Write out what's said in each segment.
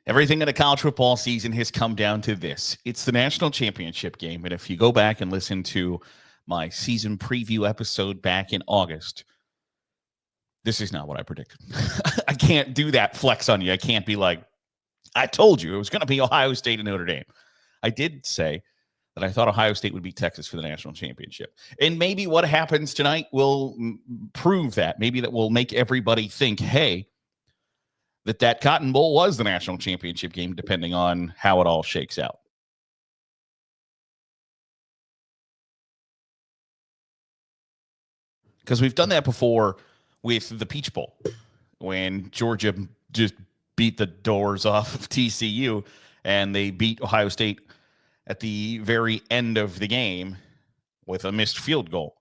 Everything in the college football season has come down to this. It's the national championship game. And if you go back and listen to my season preview episode back in August, this is not what I predicted. I can't do that flex on you. I can't be like, I told you it was going to be Ohio State and Notre Dame. I did say that I thought Ohio State would beat Texas for the national championship. And maybe what happens tonight will prove that. Maybe that will make everybody think, hey, that Cotton Bowl was the national championship game, depending on how it all shakes out. Because we've done that before with the Peach Bowl, when Georgia just beat the doors off of TCU and they beat Ohio State at the very end of the game with a missed field goal.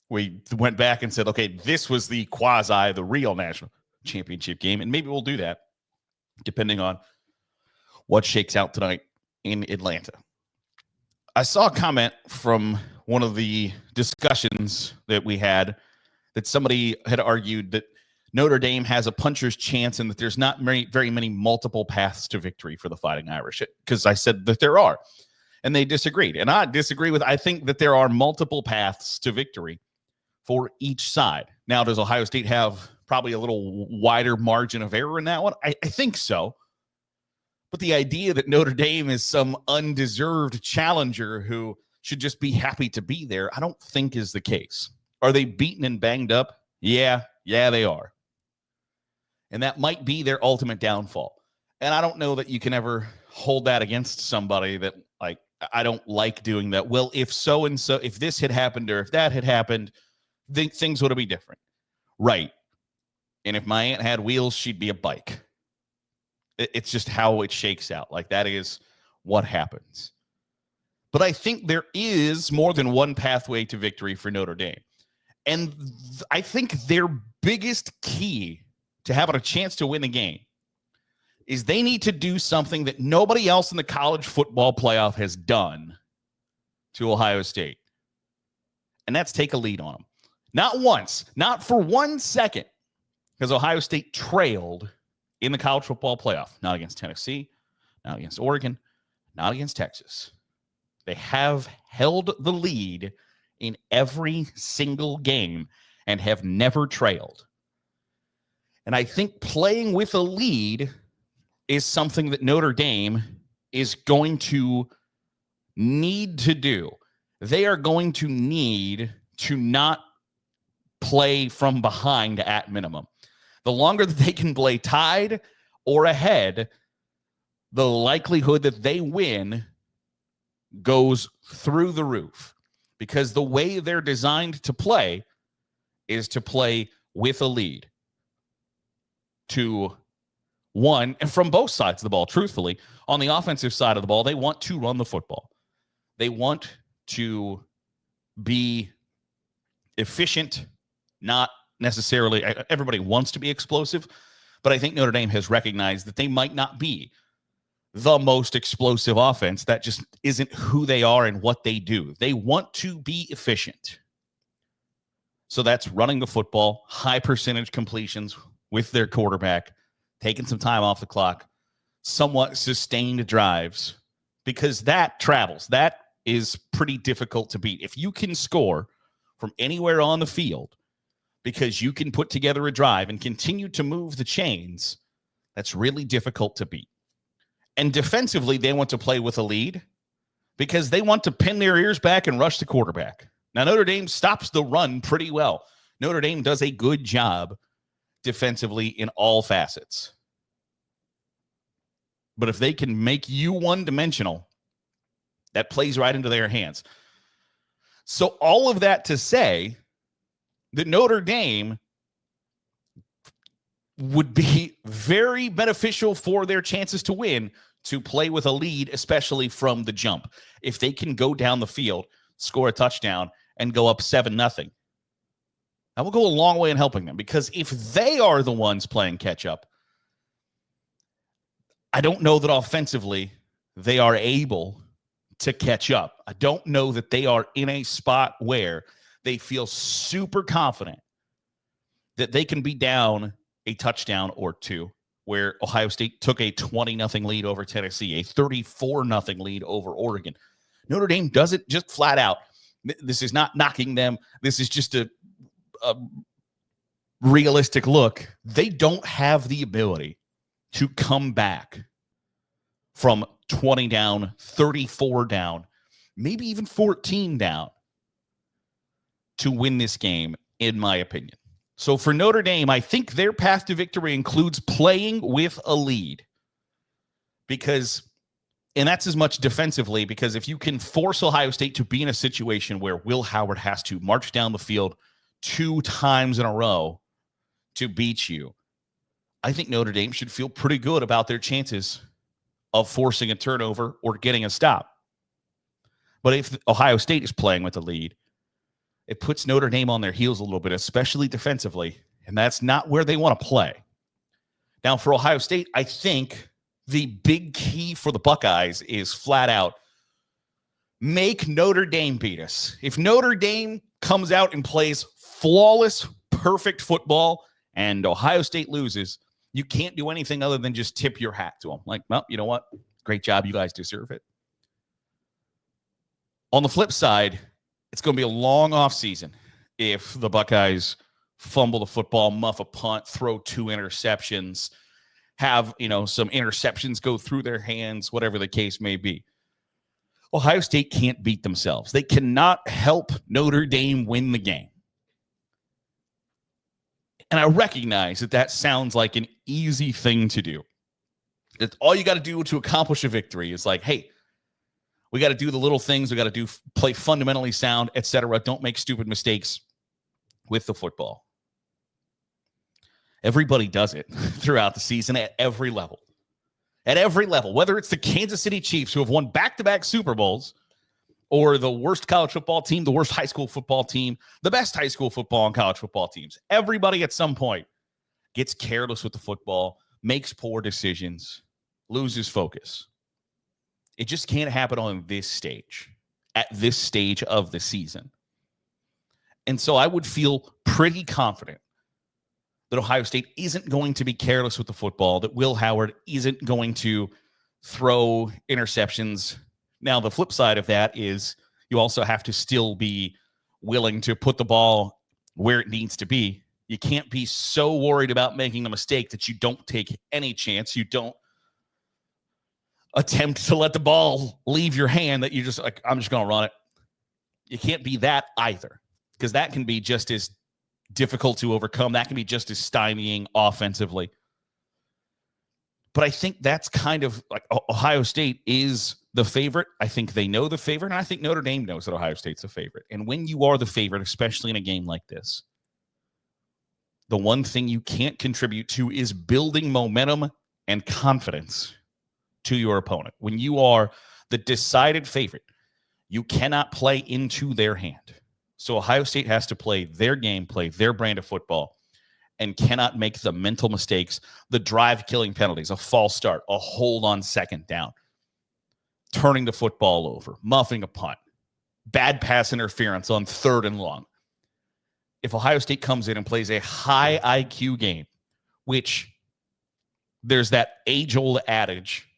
We went back and said, okay, this was the real national championship game, and maybe we'll do that depending on what shakes out tonight in Atlanta. I saw a comment from one of the discussions that we had that somebody had argued that Notre Dame has a puncher's chance and that there's not very many multiple paths to victory for the Fighting Irish, because I said that there are, and they disagreed. And I disagree I think that there are multiple paths to victory for each side. Now, does Ohio State have probably a little wider margin of error in that one? I think so. But the idea that Notre Dame is some undeserved challenger who should just be happy to be there, I don't think is the case. Are they beaten and banged up? Yeah, they are. And that might be their ultimate downfall. And I don't know that you can ever hold that against somebody that, like, I don't like doing that. Well, if so and so, if this had happened or if that had happened, things would have been different. Right. And if my aunt had wheels, she'd be a bike. It's just how it shakes out. Like, that is what happens. But I think there is more than one pathway to victory for Notre Dame. And I think their biggest key to having a chance to win the game is they need to do something that nobody else in the college football playoff has done to Ohio State. And that's take a lead on them. Not once, not for 1 second, because Ohio State trailed in the college football playoff. Not against Tennessee, not against Oregon, not against Texas. They have held the lead in every single game and have never trailed. And I think playing with a lead is something that Notre Dame is going to need to do. They are going to need to not play from behind at minimum. The longer that they can play tied or ahead, the likelihood that they win goes through the roof, because the way they're designed to play is to play with a lead. To one, and from both sides of the ball, truthfully, on the offensive side of the ball, they want to run the football. They want to be efficient, not necessarily, everybody wants to be explosive, but I think Notre Dame has recognized that they might not be the most explosive offense. That just isn't who they are and what they do. They want to be efficient. So that's running the football, high percentage completions with their quarterback, taking some time off the clock, somewhat sustained drives, because that travels. That is pretty difficult to beat. If you can score from anywhere on the field because you can put together a drive and continue to move the chains, that's really difficult to beat. And defensively, they want to play with a lead because they want to pin their ears back and rush the quarterback. Now, Notre Dame stops the run pretty well. Notre Dame does a good job defensively in all facets. But if they can make you one-dimensional, that plays right into their hands. So all of that to say that Notre Dame would be very beneficial for their chances to win to play with a lead, especially from the jump. If they can go down the field, score a touchdown, and go up 7-0, that will go a long way in helping them, because if they are the ones playing catch up, I don't know that offensively they are able to catch up. I don't know that they are in a spot where they feel super confident that they can be down a touchdown or two where Ohio State took a 20-0 lead over Tennessee, a 34-0 lead over Oregon. Notre Dame doesn't just flat out. This is not knocking them. This is just a realistic look. They don't have the ability to come back from 20 down, 34 down, maybe even 14 down to win this game, in my opinion. So for Notre Dame, I think their path to victory includes playing with a lead. And that's as much defensively, because if you can force Ohio State to be in a situation where Will Howard has to march down the field 2 times in a row to beat you, I think Notre Dame should feel pretty good about their chances of forcing a turnover or getting a stop. But if Ohio State is playing with a lead, it puts Notre Dame on their heels a little bit, especially defensively, and that's not where they want to play. Now, for Ohio State, I think the big key for the Buckeyes is flat out make Notre Dame beat us. If Notre Dame comes out and plays flawless, perfect football and Ohio State loses, you can't do anything other than just tip your hat to them. Like, well, you know what? Great job. You guys deserve it. On the flip side, it's going to be a long offseason if the Buckeyes fumble the football, muff a punt, throw 2 interceptions, have, some interceptions go through their hands, whatever the case may be. Ohio State can't beat themselves. They cannot help Notre Dame win the game. And I recognize that sounds like an easy thing to do. That all you got to do to accomplish a victory is like, hey, we got to do the little things. We got to play fundamentally sound, etc. Don't make stupid mistakes with the football. Everybody does it throughout the season at every level. At every level, whether it's the Kansas City Chiefs who have won back-to-back Super Bowls, or the worst college football team, the worst high school football team, the best high school football and college football teams. Everybody at some point gets careless with the football, makes poor decisions, loses focus. It just can't happen on this stage, at this stage of the season. And so I would feel pretty confident that Ohio State isn't going to be careless with the football, that Will Howard isn't going to throw interceptions. Now, the flip side of that is you also have to still be willing to put the ball where it needs to be. You can't be so worried about making a mistake that you don't take any chance. You don't attempt to let the ball leave your hand, that you just like, I'm just going to run it. You can't be that either, because that can be just as difficult to overcome. That can be just as stymieing offensively. But I think that's kind of like Ohio State is the favorite. I think they know the favorite, and I think Notre Dame knows that Ohio State's the favorite. And when you are the favorite, especially in a game like this, the one thing you can't contribute to is building momentum and confidence to your opponent. When you are the decided favorite, you cannot play into their hand. So Ohio State has to play their game, play their brand of football, and cannot make the mental mistakes, the drive-killing penalties, a false start, a hold on second down, turning the football over, muffing a punt, bad pass interference on 3rd and long. If Ohio State comes in and plays a high IQ game, which there's that age-old adage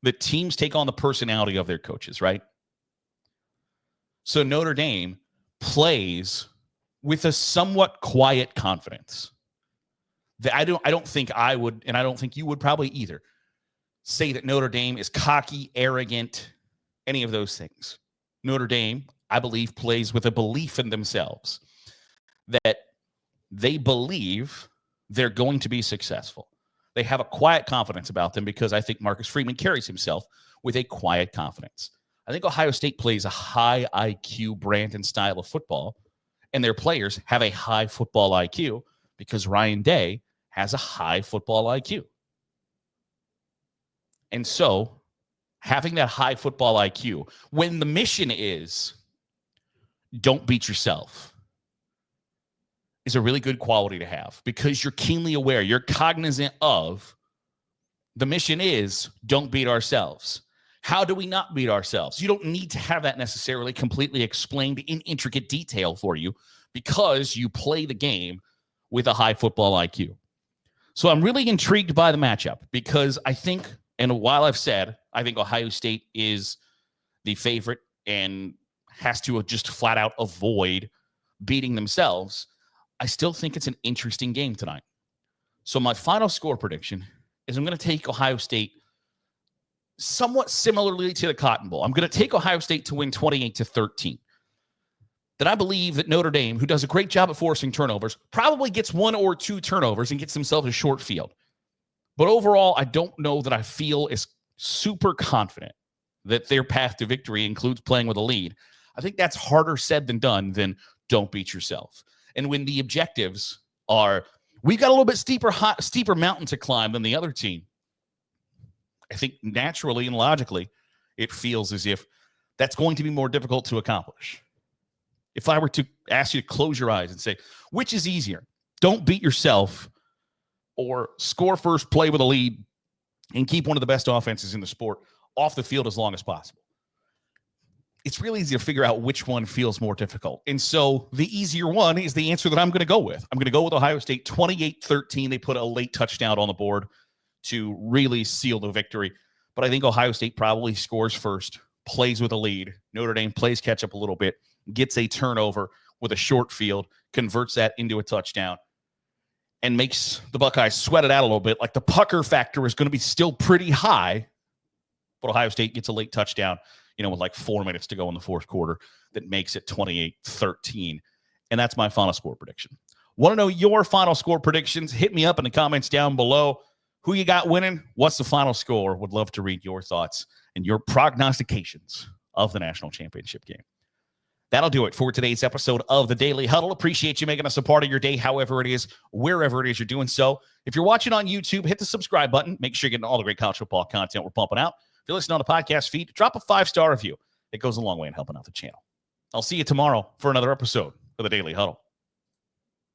that teams take on the personality of their coaches, right? So Notre Dame plays with a somewhat quiet confidence. I don't think I would, and I don't think you would probably either, say that Notre Dame is cocky, arrogant, any of those things. Notre Dame, I believe, plays with a belief in themselves that they believe they're going to be successful. They have a quiet confidence about them because I think Marcus Freeman carries himself with a quiet confidence. I think Ohio State plays a high IQ brand and style of football, and their players have a high football IQ because Ryan Day has a high football IQ. And so having that high football IQ, when the mission is don't beat yourself, is a really good quality to have because you're keenly aware, you're cognizant of the mission is don't beat ourselves. How do we not beat ourselves? You don't need to have that necessarily completely explained in intricate detail for you because you play the game with a high football IQ. So I'm really intrigued by the matchup because I think, and while I've said, I think Ohio State is the favorite and has to just flat out avoid beating themselves, I still think it's an interesting game tonight. So my final score prediction is I'm going to take Ohio State somewhat similarly to the Cotton Bowl. I'm going to take Ohio State to win 28-13. That I believe that Notre Dame, who does a great job at forcing turnovers, probably gets 1 or 2 turnovers and gets themselves a short field. But overall, I don't know that I feel as super confident that their path to victory includes playing with a lead. I think that's harder said than done than don't beat yourself. And when the objectives are, we've got a little bit steeper mountain to climb than the other team, I think naturally and logically, it feels as if that's going to be more difficult to accomplish. If I were to ask you to close your eyes and say, which is easier? Don't beat yourself or score first, play with a lead, and keep one of the best offenses in the sport off the field as long as possible. It's really easy to figure out which one feels more difficult. And so the easier one is the answer that I'm going to go with. I'm going to go with Ohio State 28-13. They put a late touchdown on the board to really seal the victory. But I think Ohio State probably scores first, plays with a lead. Notre Dame plays catch up a little bit, gets a turnover with a short field, converts that into a touchdown, and makes the Buckeyes sweat it out a little bit. Like the pucker factor is going to be still pretty high, but Ohio State gets a late touchdown, with like 4 minutes to go in the fourth quarter that makes it 28-13. And that's my final score prediction. Want to know your final score predictions? Hit me up in the comments down below. Who you got winning? What's the final score? Would love to read your thoughts and your prognostications of the national championship game. That'll do it for today's episode of the Daily Huddle. Appreciate you making us a part of your day, however it is, wherever it is you're doing so. If you're watching on YouTube, hit the subscribe button. Make sure you're getting all the great college football content we're pumping out. If you're listening on the podcast feed, drop a 5-star review. It goes a long way in helping out the channel. I'll see you tomorrow for another episode of the Daily Huddle.